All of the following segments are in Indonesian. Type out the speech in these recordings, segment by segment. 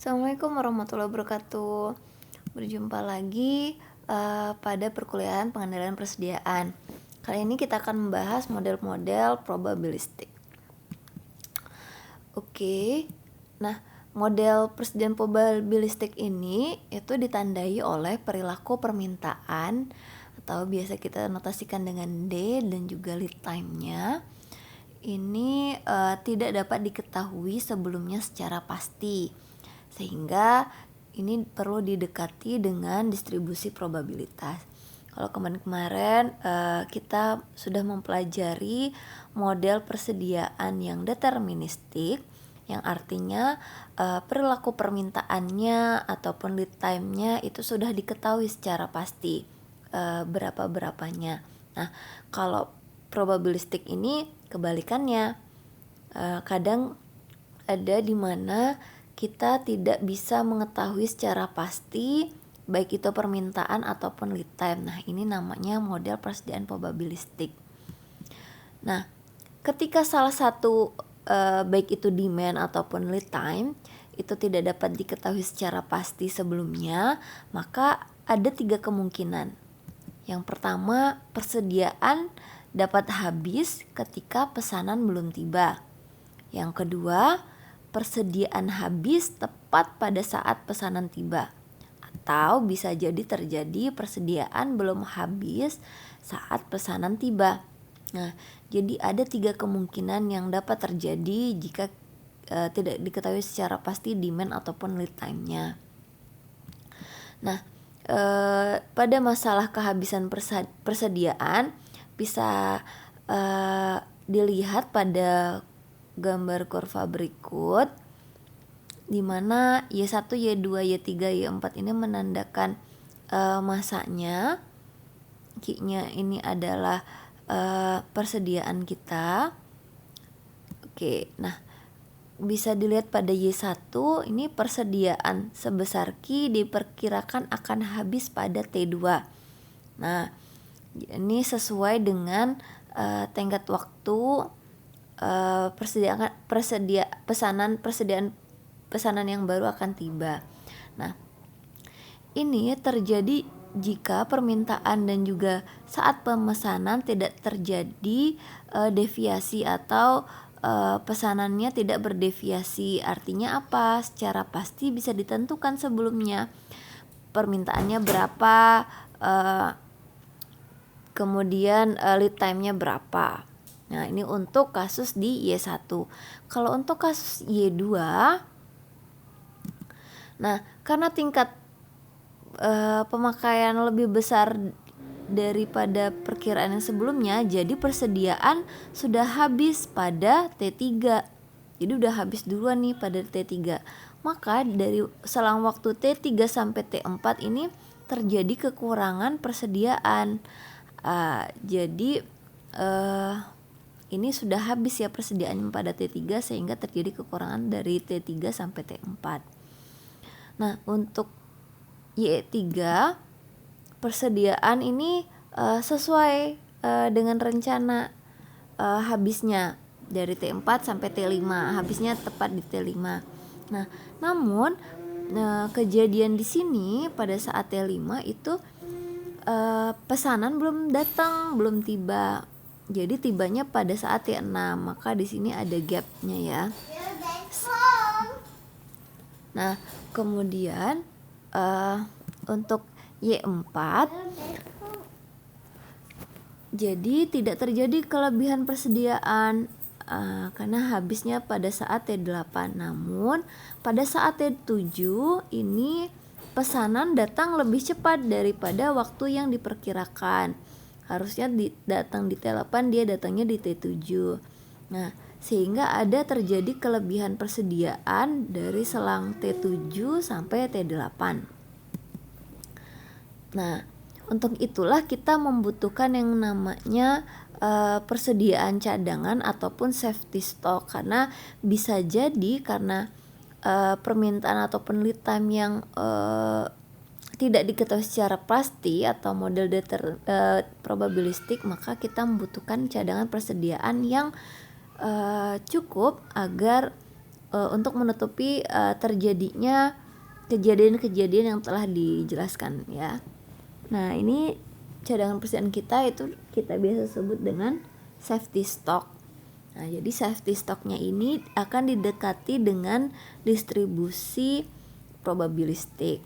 Assalamualaikum warahmatullahi wabarakatuh. Berjumpa lagi pada perkuliahan pengendalian persediaan. Kali ini kita akan membahas model-model probabilistik. Oke. Nah, model persediaan probabilistik ini itu ditandai oleh perilaku permintaan atau biasa kita notasikan dengan D dan juga lead time-nya. Ini tidak dapat diketahui sebelumnya secara pasti, sehingga ini perlu didekati dengan distribusi probabilitas. Kalau kemarin-kemarin kita sudah mempelajari model persediaan yang deterministik, yang artinya perilaku permintaannya ataupun lead time-nya itu sudah diketahui secara pasti berapa-berapanya. Nah, kalau probabilistik ini kebalikannya, kadang ada di mana kita tidak bisa mengetahui secara pasti baik itu permintaan ataupun lead time. Nah, ini namanya model persediaan probabilistik. Nah, ketika salah satu baik itu demand ataupun lead time itu tidak dapat diketahui secara pasti sebelumnya, maka ada 3 kemungkinan. Yang pertama, persediaan dapat habis ketika pesanan belum tiba. Yang kedua, persediaan habis tepat pada saat pesanan tiba. Atau bisa jadi terjadi persediaan belum habis saat pesanan tiba. Nah, jadi ada 3 kemungkinan yang dapat terjadi jika tidak diketahui secara pasti demand ataupun lead time-nya. Nah, pada masalah kehabisan persediaan bisa dilihat pada gambar kurva berikut, di mana Y1, Y2, Y3, Y4 ini menandakan masanya. Q-nya ini adalah persediaan kita. Oke, nah bisa dilihat pada Y1 ini persediaan sebesar Q diperkirakan akan habis pada T2. Nah, ini sesuai dengan tenggat waktu pesanan yang baru akan tiba. Nah, ini terjadi jika permintaan dan juga saat pemesanan tidak terjadi deviasi atau pesanannya tidak berdeviasi. Artinya apa? Secara pasti bisa ditentukan sebelumnya permintaannya berapa, kemudian lead time-nya berapa. Nah, ini untuk kasus di Y1. Kalau untuk kasus Y2, nah karena tingkat pemakaian lebih besar daripada perkiraan yang sebelumnya, jadi persediaan sudah habis pada T3. Jadi udah habis duluan nih pada T3. Maka dari selang waktu T3 sampai T4 ini terjadi kekurangan persediaan. Jadi ini sudah habis ya persediaan pada T3 sehingga terjadi kekurangan dari T3 sampai T4. Nah, untuk Y3 persediaan ini sesuai dengan rencana habisnya dari T4 sampai T5, habisnya tepat di T5. Nah, namun kejadian di sini pada saat T5 itu pesanan belum datang, belum tiba. Jadi tibanya pada saat T6, maka di sini ada gapnya ya. Nah, kemudian untuk Y4 jadi tidak terjadi kelebihan persediaan karena habisnya pada saat T8. Namun pada saat T7 ini pesanan datang lebih cepat daripada waktu yang diperkirakan. Harusnya datang di T8, dia datangnya di T7. Nah, sehingga ada terjadi kelebihan persediaan dari selang T7 sampai T8. Nah, untuk itulah kita membutuhkan yang namanya persediaan cadangan ataupun safety stock, karena bisa jadi karena permintaan ataupun lead time yang tidak diketahui secara pasti atau model probabilistik, maka kita membutuhkan cadangan persediaan yang cukup agar untuk menutupi terjadinya kejadian-kejadian yang telah dijelaskan ya. Nah, ini cadangan persediaan kita itu kita biasa sebut dengan safety stock. Nah, jadi safety stocknya ini akan didekati dengan distribusi probabilistik,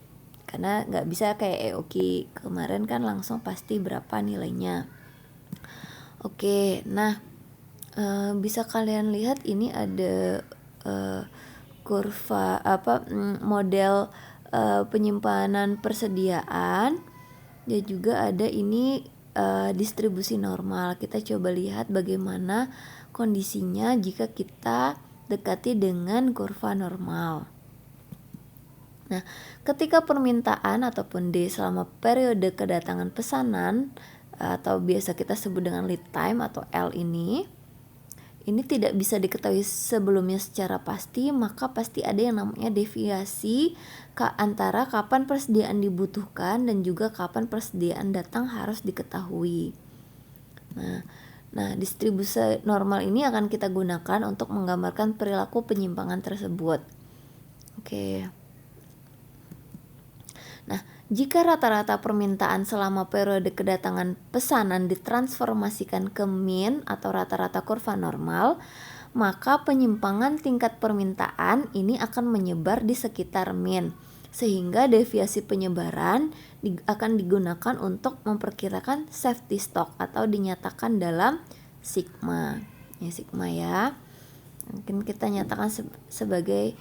karena nggak bisa kayak EOQ kemarin kan langsung pasti berapa nilainya. Oke, nah bisa kalian lihat ini ada kurva model penyimpanan persediaan, dan juga ada ini distribusi normal. Kita coba lihat bagaimana kondisinya jika kita dekati dengan kurva normal. Nah, ketika permintaan ataupun D selama periode kedatangan pesanan atau biasa kita sebut dengan lead time atau L ini tidak bisa diketahui sebelumnya secara pasti, maka pasti ada yang namanya deviasi antara kapan persediaan dibutuhkan dan juga kapan persediaan datang harus diketahui. Nah, distribusi normal ini akan kita gunakan untuk menggambarkan perilaku penyimpangan tersebut. Oke. Nah, jika rata-rata permintaan selama periode kedatangan pesanan ditransformasikan ke mean atau rata-rata kurva normal, maka penyimpangan tingkat permintaan ini akan menyebar di sekitar mean, sehingga deviasi penyebaran akan digunakan untuk memperkirakan safety stock atau dinyatakan dalam sigma. Ya, sigma ya. Mungkin kita nyatakan sebagai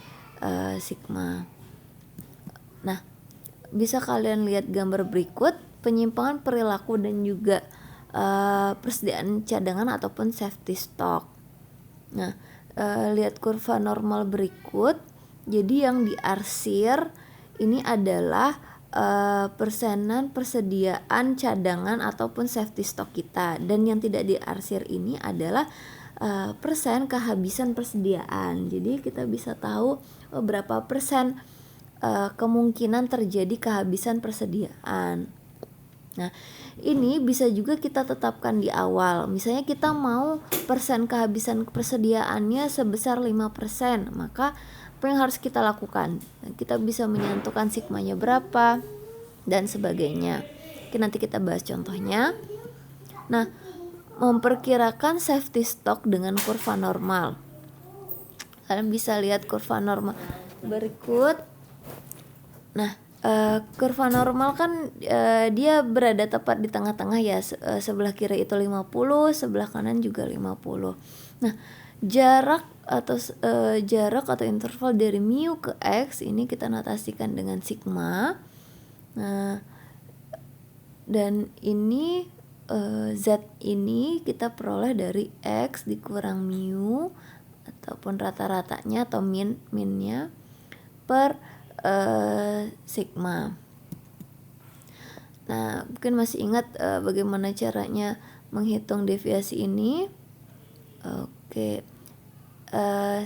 sigma. Nah, bisa kalian lihat gambar berikut penyimpangan perilaku dan juga persediaan cadangan ataupun safety stock. Nah, lihat kurva normal berikut. Jadi yang diarsir ini adalah persenan persediaan cadangan ataupun safety stock kita, dan yang tidak diarsir ini adalah persen kehabisan persediaan. Jadi kita bisa tahu berapa persen kemungkinan terjadi kehabisan persediaan. Nah, ini bisa juga kita tetapkan di awal. Misalnya kita mau persen kehabisan persediaannya sebesar 5%, maka apa yang harus kita lakukan? Kita bisa menentukan sigmanya berapa dan sebagainya. Oke, nanti kita bahas contohnya. Nah, memperkirakan safety stock dengan kurva normal. Kalian bisa lihat kurva normal berikut. Nah, kurva normal kan dia berada tepat di tengah-tengah ya, sebelah kiri itu 50, sebelah kanan juga 50. Nah, jarak atau interval dari mu ke x ini kita notasikan dengan sigma. Nah, dan ini z ini kita peroleh dari x dikurang mu ataupun rata-ratanya atau minnya per sigma. Nah, mungkin masih ingat bagaimana caranya menghitung deviasi ini. Oke.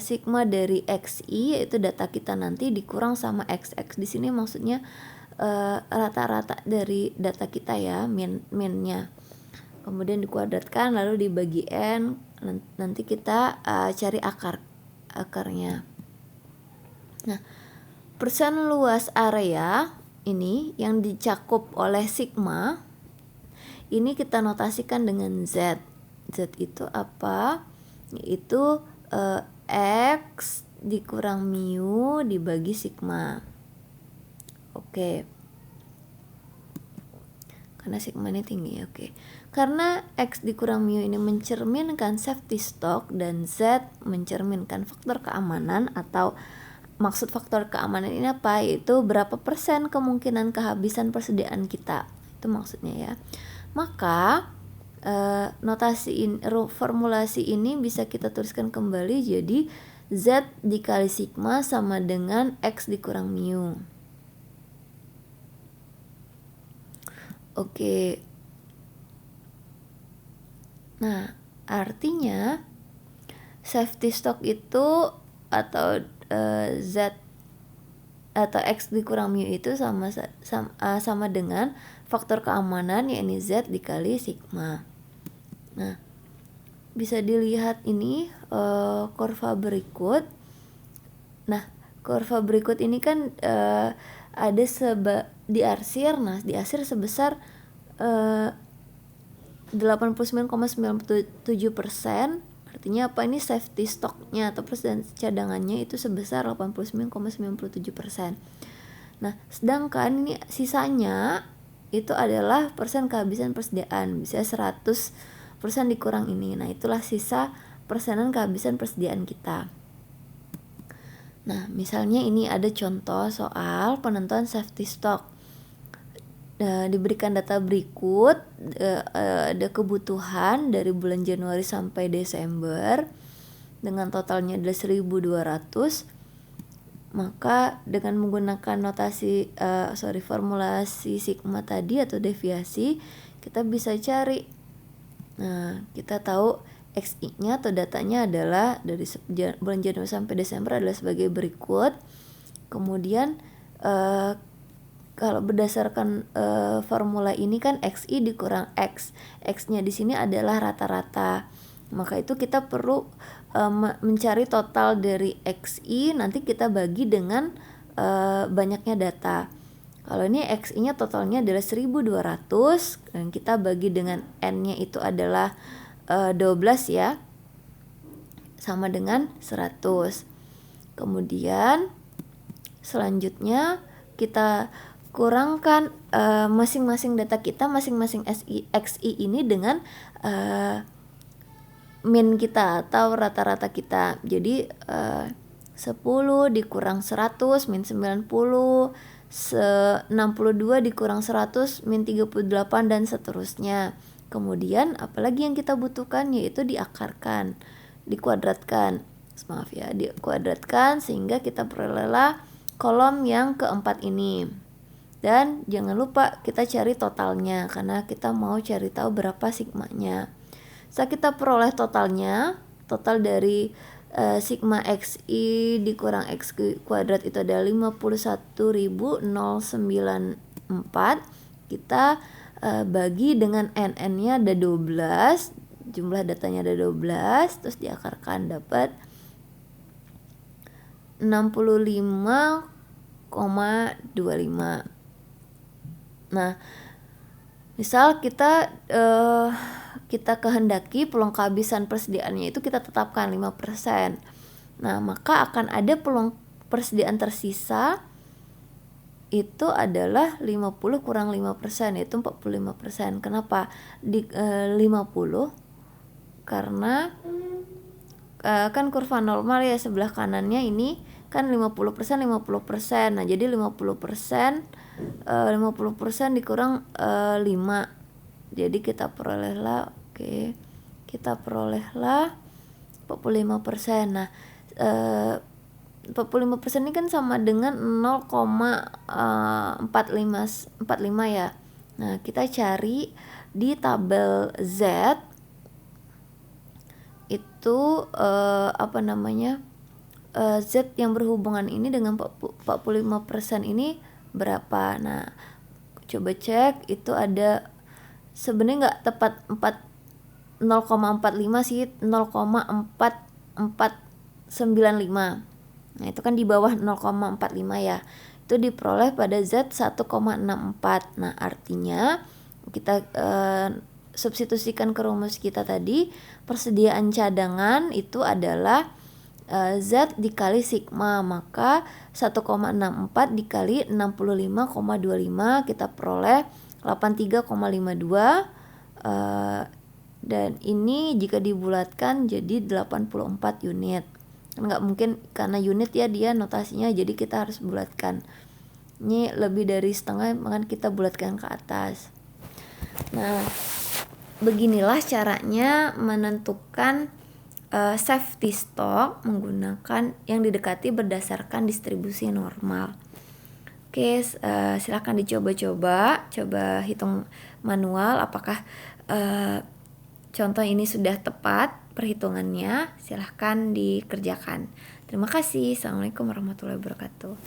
Sigma dari xi yaitu data kita nanti dikurang sama xx. Di sini maksudnya rata-rata dari data kita ya, minnya. Kemudian dikuadratkan lalu dibagi n, nanti kita cari akarnya. Nah, persen luas area ini yang dicakup oleh sigma ini kita notasikan dengan z. Z itu apa? Yaitu x dikurang mu dibagi sigma. Oke. Karena sigma ini tinggi, oke. Karena x dikurang mu ini mencerminkan safety stock dan z mencerminkan faktor keamanan, atau maksud faktor keamanan ini apa? Yaitu berapa persen kemungkinan kehabisan persediaan kita. Itu maksudnya ya. Maka formulasi ini bisa kita tuliskan kembali jadi z dikali sigma sama dengan x dikurang mu. Oke. Nah, artinya safety stock itu atau z atau x dikurang mu itu sama dengan faktor keamanan yakni z dikali sigma. Nah, bisa dilihat ini kurva berikut. kurva berikut ini kan ada diarsir sebesar 89,97%. Artinya apa, ini safety stocknya atau persediaan cadangannya itu sebesar 89,97%. Nah, sedangkan ini sisanya itu adalah persen kehabisan persediaan, bisa 100% dikurang ini. Nah, itulah sisa persenan kehabisan persediaan kita. Nah, misalnya ini ada contoh soal penentuan safety stock. Diberikan data berikut, ada kebutuhan dari bulan Januari sampai Desember dengan totalnya adalah 1.200. Maka dengan menggunakan formulasi sigma tadi atau deviasi, kita bisa cari. Nah, kita tahu XI-nya atau datanya adalah dari bulan Januari sampai Desember adalah sebagai berikut. Kemudian kalau berdasarkan formula ini kan XI dikurang X. X-nya di sini adalah rata-rata. Maka itu kita perlu mencari total dari XI, nanti kita bagi dengan banyaknya data. Kalau ini XI-nya totalnya adalah 1.200 dan kita bagi dengan N-nya itu adalah 12 ya, sama dengan 100. Kemudian selanjutnya kita kurangkan masing-masing data kita, masing-masing XI ini dengan min kita atau rata-rata kita. Jadi 10 dikurang 100 min 90, 62 dikurang 100 min 38 dan seterusnya. Kemudian apalagi yang kita butuhkan, yaitu diakarkan, dikuadratkan. Maaf ya, dikuadratkan sehingga kita perolehlah kolom yang keempat ini. Dan jangan lupa kita cari totalnya karena kita mau cari tahu berapa sigmanya. Saat kita peroleh totalnya, total dari sigma XI dikurang X kuadrat itu adalah 51.094. Kita bagi dengan N-nya ada 12, jumlah datanya ada 12, terus diakarkan dapat 65,25. Nah, misal kita kehendaki peluang kehabisan persediaannya itu kita tetapkan 5%. Nah, maka akan ada peluang persediaan tersisa itu adalah 50 kurang 5%, yaitu 45%. Kenapa di 50? Karena kan kurva normal ya, sebelah kanannya ini kan 50%. Nah, jadi 50% dikurang 5. Jadi kita perolehlah 45%. Nah, 45% ini kan sama dengan 0,45 ya. Nah, kita cari di tabel Z itu Z yang berhubungan ini dengan 45% ini berapa. Nah, coba cek, itu ada sebenarnya nggak tepat 0,45 sih, 0,4495. Nah, itu kan di bawah 0,45 ya. Itu diperoleh pada Z 1,64. Nah, artinya kita substitusikan ke rumus kita tadi, persediaan cadangan itu adalah Z dikali sigma, maka 1,64 dikali 65,25 kita peroleh 83,52, dan ini jika dibulatkan jadi 84 unit. Nggak mungkin karena unit ya, dia notasinya, jadi kita harus bulatkan. Ini lebih dari setengah, maka kita bulatkan ke atas. Nah, beginilah caranya menentukan safety stock menggunakan yang didekati berdasarkan distribusi normal. Oke, silahkan dicoba-coba, coba hitung manual apakah contoh ini sudah tepat perhitungannya. Silahkan dikerjakan. Terima kasih. Assalamualaikum warahmatullahi wabarakatuh.